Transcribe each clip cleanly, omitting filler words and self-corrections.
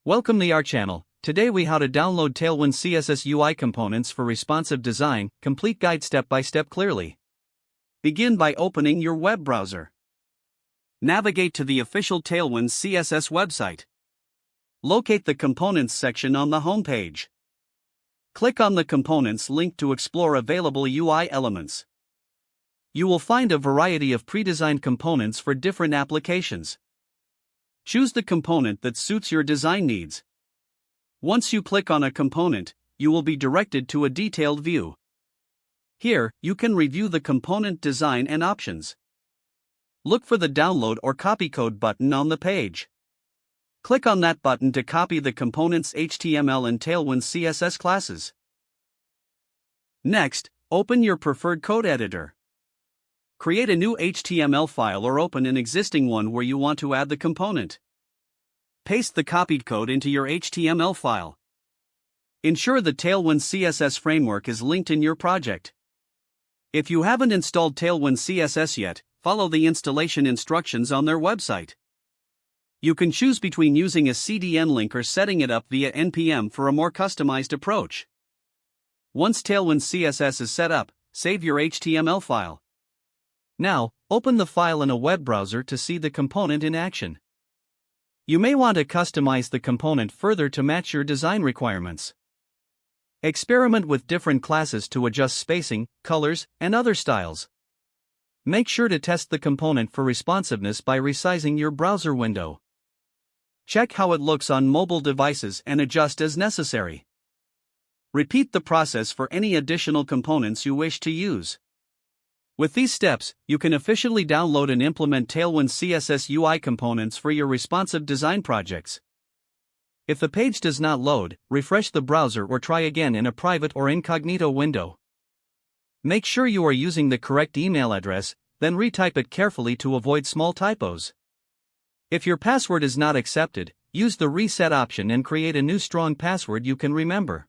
Welcome to our channel. Today we how to download Tailwind CSS UI components for responsive design, complete guide step by step clearly. Begin by opening your web browser. Navigate to the official Tailwind CSS website. Locate the Components section on the home page. Click on the Components link to explore available UI elements. You will find a variety of pre-designed components for different applications. Choose the component that suits your design needs. Once you click on a component, you will be directed to a detailed view. Here, you can review the component design and options. Look for the Download or Copy Code button on the page. Click on that button to copy the component's HTML and Tailwind CSS classes. Next, open your preferred code editor. Create a new HTML file or open an existing one where you want to add the component. Paste the copied code into your HTML file. Ensure the Tailwind CSS framework is linked in your project. If you haven't installed Tailwind CSS yet, follow the installation instructions on their website. You can choose between using a CDN link or setting it up via NPM for a more customized approach. Once Tailwind CSS is set up, save your HTML file. Now, open the file in a web browser to see the component in action. You may want to customize the component further to match your design requirements. Experiment with different classes to adjust spacing, colors, and other styles. Make sure to test the component for responsiveness by resizing your browser window. Check how it looks on mobile devices and adjust as necessary. Repeat the process for any additional components you wish to use. With these steps, you can efficiently download and implement Tailwind CSS UI components for your responsive design projects. If the page does not load, refresh the browser or try again in a private or incognito window. Make sure you are using the correct email address, then retype it carefully to avoid small typos. If your password is not accepted, use the reset option and create a new strong password you can remember.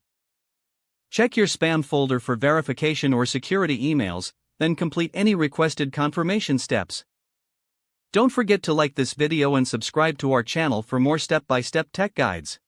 Check your spam folder for verification or security emails, then complete any requested confirmation steps. Don't forget to like this video and subscribe to our channel for more step-by-step tech guides.